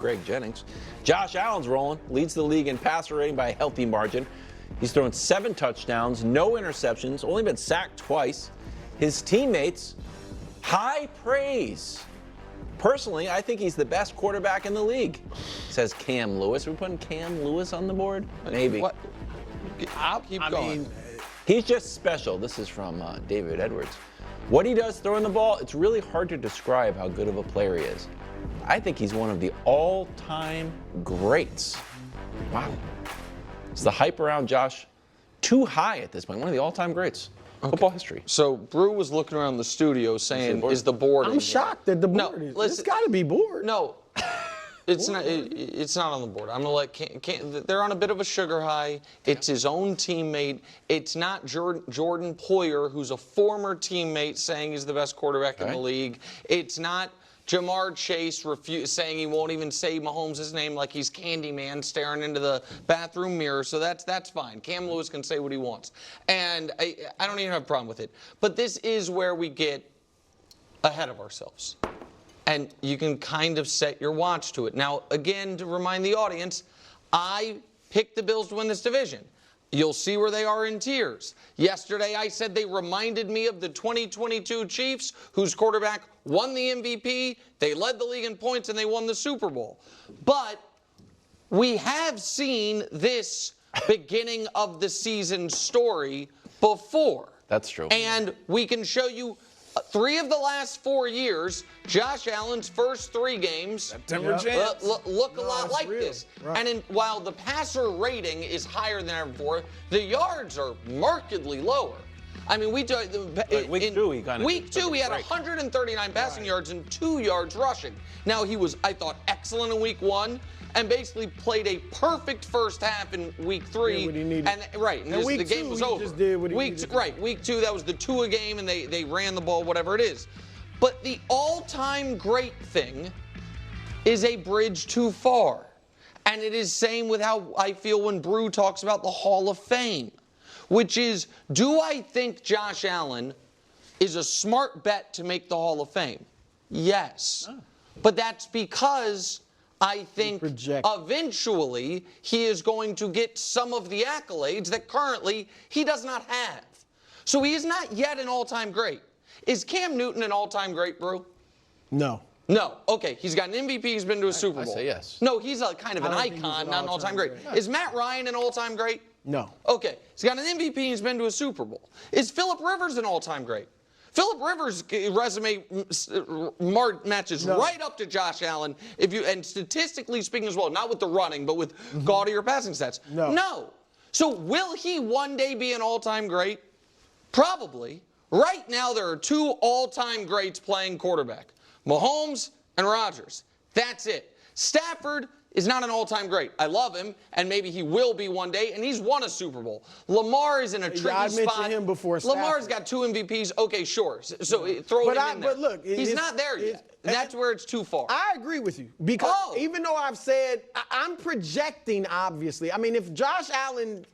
Greg Jennings. Josh Allen's rolling, leads the league in passer rating by a healthy margin. He's thrown 7 touchdowns, no interceptions, only been sacked twice. His teammates, high praise. Personally, I think he's the best quarterback in the league, says Cam Lewis. Are we putting Cam Lewis on the board? Maybe. What? I'll keep going. He's just special. This is from David Edwards. What he does throwing the ball, it's really hard to describe how good of a player he is. I think he's one of the all-time greats. Wow. Is the hype around Josh too high at this point? One of the all-time greats. Okay. Football history. So Brew was looking around the studio saying, "Is the board?" I'm shocked that the board is. It's got to be board. No, it's not. It's not on the board. I'm gonna let. They're on a bit of a sugar high. It's his own teammate. It's not Jordan Poyer, who's a former teammate, saying he's the best quarterback in the league. It's not Jamar Chase saying he won't even say Mahomes' name like he's Candyman staring into the bathroom mirror. So that's fine. Cam Lewis can say what he wants. And I don't even have a problem with it. But this is where we get ahead of ourselves. And you can kind of set your watch to it. Now, again, to remind the audience, I picked the Bills to win this division. You'll see where they are in tiers. Yesterday, I said they reminded me of the 2022 Chiefs, whose quarterback won the MVP, they led the league in points, and they won the Super Bowl. But we have seen this beginning of the season story before. That's true. And we can show you 3 of the last 4 years, Josh Allen's first 3 games September chance. look a lot like this. Right. And while the passer rating is higher than ever before, the yards are markedly lower. I mean, week 2, he had 139 passing yards and 2 yards rushing. Now, he was, I thought, excellent in week 1. And basically played a perfect first half in week 3. What he needed. And the game was over. Just did what he needed. Week 2, that was the Tua game, and they ran the ball, whatever it is. But the all-time great thing is a bridge too far. And it is same with how I feel when Brew talks about the Hall of Fame, which is, do I think Josh Allen is a smart bet to make the Hall of Fame? Yes. Oh. But that's because I think eventually he is going to get some of the accolades that currently he does not have. So he is not yet an all-time great. Is Cam Newton an all-time great, Brew? No. No. Okay, he's got an MVP, he's been to a Super Bowl. I say yes. No, he's a kind of an icon, not an all-time great. Is Matt Ryan an all-time great? No. Okay, he's got an MVP, he's been to a Super Bowl. Is Phillip Rivers an all-time great? Phillip Rivers' resume matches right up to Josh Allen, and statistically speaking as well, not with the running, but with gaudier passing stats. No. So will he one day be an all-time great? Probably. Right now, there are 2 all-time greats playing quarterback, Mahomes and Rodgers. That's it. Stafford is not an all-time great. I love him, and maybe he will be one day, and he's won a Super Bowl. Lamar is in a tricky spot. I mentioned him before Stafford. Lamar's got 2 MVPs. Okay, sure. So throw him in there. But look, he's not there yet. That's where it's too far. I agree with you. Because even though I've said, I'm projecting, obviously. I mean, if Josh Allen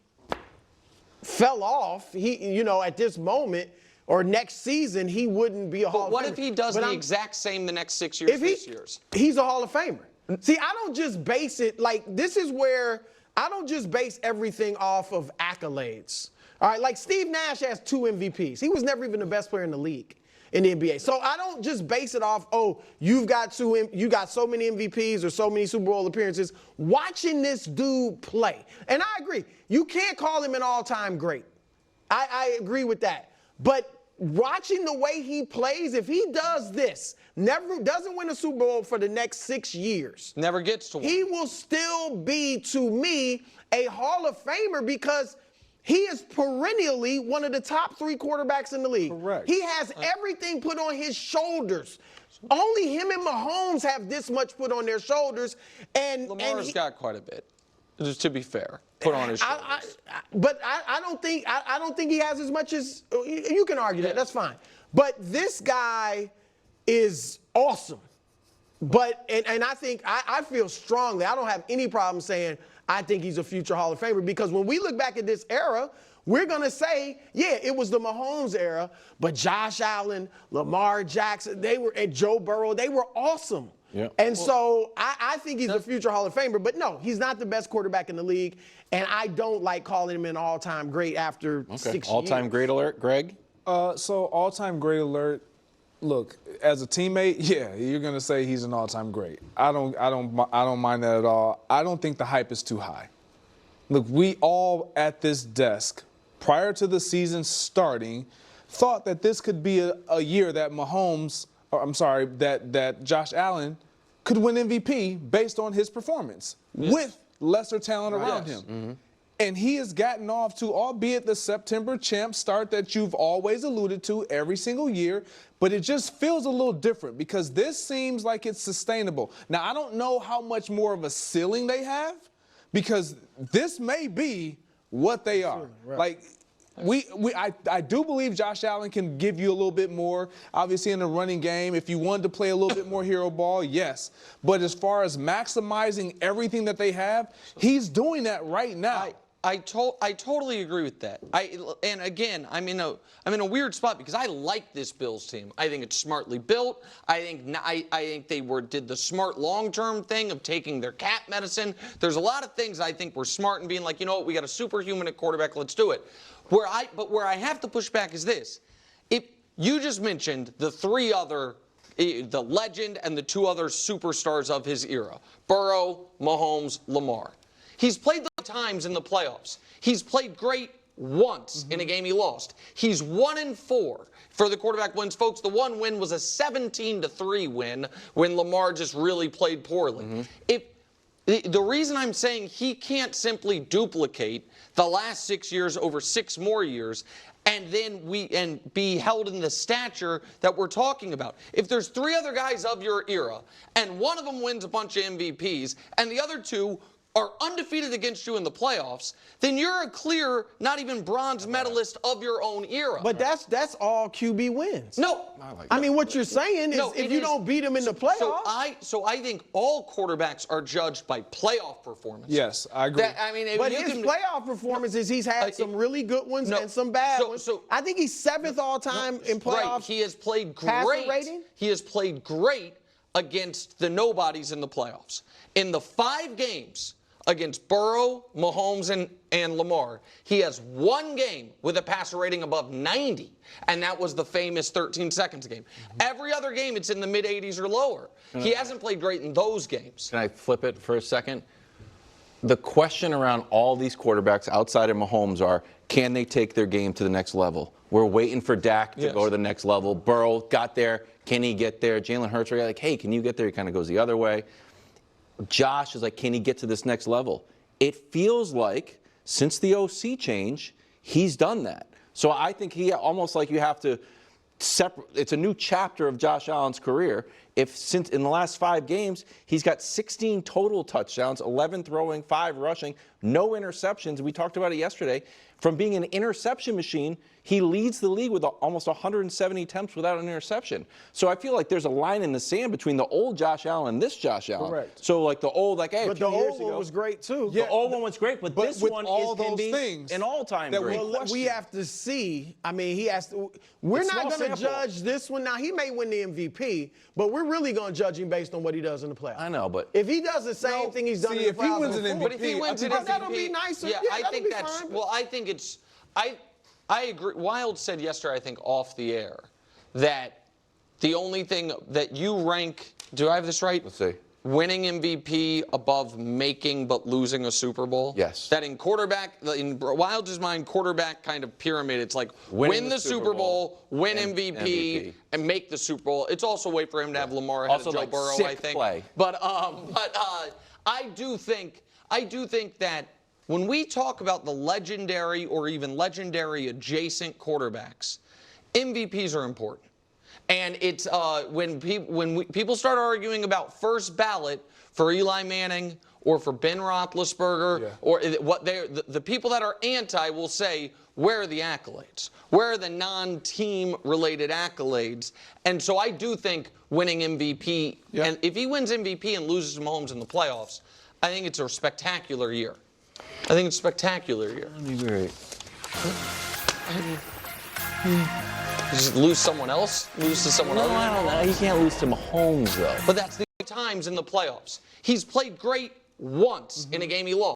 fell off, at this moment, or next season, he wouldn't be a Hall of Famer. What if he does the exact same the next 6 years, this year's? He's a Hall of Famer. See, I don't just base it, this is where I don't just base everything off of accolades. All right, like Steve Nash has 2 MVPs. He was never even the best player in the league in the NBA. So I don't just base it off, you got so many MVPs or so many Super Bowl appearances. Watching this dude play, and I agree, you can't call him an all-time great. I agree with that. But watching the way he plays, if he does this, doesn't win a Super Bowl for the next 6 years. Never gets to one. He will still be, to me, a Hall of Famer because he is perennially one of the top 3 quarterbacks in the league. Correct. He has everything put on his shoulders. Only him and Mahomes have this much put on their shoulders. And Lamar's got quite a bit, just to be fair. Put on his shoulders. But I don't think he has as much as you can argue that. That's fine. But this guy is awesome. But and I think I feel strongly. I don't have any problem saying I think he's a future Hall of Famer because when we look back at this era, we're gonna say, yeah, it was the Mahomes era, but Josh Allen, Lamar Jackson, and Joe Burrow, they were awesome. Yeah. And so I think he's a future Hall of Famer. But no, he's not the best quarterback in the league. And I don't like calling him an all-time great after 6 years. All-time great alert, Greg? So all-time great alert. Look, as a teammate, yeah, you're gonna say he's an all-time great. I don't mind that at all. I don't think the hype is too high. Look, we all at this desk, prior to the season starting, thought that this could be a year that that Josh Allen could win MVP based on his performance with lesser talent around him. Mm-hmm. And he has gotten off to, albeit the September champ start that you've always alluded to every single year, but it just feels a little different because this seems like it's sustainable. Now, I don't know how much more of a ceiling they have because this may be what they are. Like, I do believe Josh Allen can give you a little bit more, obviously, in the running game. If you wanted to play a little bit more hero ball, yes. But as far as maximizing everything that they have, he's doing that right now. I totally agree with that. And again, I'm in a weird spot because I like this Bills team. I think it's smartly built. I think they did the smart long-term thing of taking their cat medicine. There's a lot of things I think were smart in being like, you know what, we got a superhuman at quarterback, let's do it. Where I have to push back is this. If you just mentioned the three other, the legend and the two other superstars of his era, Burrow, Mahomes, Lamar. He's played the times in the playoffs. He's played great once in a game he lost. He's 1-4 for the quarterback wins. Folks, the one win was a 17-3 win when Lamar just really played poorly. The reason I'm saying he can't simply duplicate the last 6 years over 6 more years and then be held in the stature that we're talking about. If there's 3 other guys of your era and one of them wins a bunch of MVPs and the other 2 are undefeated against you in the playoffs, then you're a clear, not even bronze medalist of your own era. But that's all QB wins. No. I mean, what you're saying is if you don't beat them in the playoffs. So I think all quarterbacks are judged by playoff performance. Yes, I agree. But his playoff performances, he's had some really good ones and some bad ones. I think he's 7th all-time in playoffs. Right. He has played passer rating. He has played great against the nobodies in the playoffs. In the 5 games against Burrow, Mahomes, and Lamar, he has 1 game with a passer rating above 90, and that was the famous 13 seconds game. Every other game, it's in the mid-80s or lower. He hasn't played great in those games. Can I flip it for a second? The question around all these quarterbacks outside of Mahomes are, can they take their game to the next level? We're waiting for Dak to go to the next level. Burrow got there. Can he get there? Jalen Hurts are like, hey, can you get there? He kind of goes the other way. Josh is like, can he get to this next level? It feels like since the OC change, he's done that. So I think he almost like you have to separate. It's a new chapter of Josh Allen's career. Since in the last 5 games, he's got 16 total touchdowns, 11 throwing, 5 rushing, no interceptions. We talked about it yesterday. From being an interception machine, he leads the league with almost 170 attempts without an interception. So I feel like there's a line in the sand between the old Josh Allen and this Josh Allen. Correct. So like the old, like, hey, but the old one was great too. The old one was great, but this with one all can those be things an all-time that great. Well, we have to see. I mean, he has to. We're It's not small going to sample. judge this one. Now, he may win the MVP, but we're really going to judge him based on what he does in the playoffs. I know, but if he does the same thing he's done in the if he playoffs wins an before, MVP, But if he wins an MVP, that'll be nicer. Yeah, I that'll think be that's. fine. Well, I think it's. I agree. Wild said yesterday, I think off the air, that the only thing that you rank. Do I have this right? Let's see. Winning MVP above making but losing a Super Bowl? Yes. That in Wild's mind, quarterback kind of pyramid, it's like win the Super Bowl, win and MVP, and make the Super Bowl. It's also a way for him to have Lamar ahead Also, of Joe like, Burrow, sick I think. play. But I do think that when we talk about the legendary or even legendary adjacent quarterbacks, MVPs are important. And it's when people start arguing about first ballot for Eli Manning or for Ben Roethlisberger, or the people that are anti will say, where are the accolades? Where are the non-team related accolades? And so I do think winning MVP, and if he wins MVP and loses to Mahomes in the playoffs, I think it's a spectacular year. I think it's a spectacular year. that'd be great. Just lose someone else? Lose to someone No, else? I don't know. He can't lose to Mahomes though. But that's the times in the playoffs. He's played great once in a game he lost.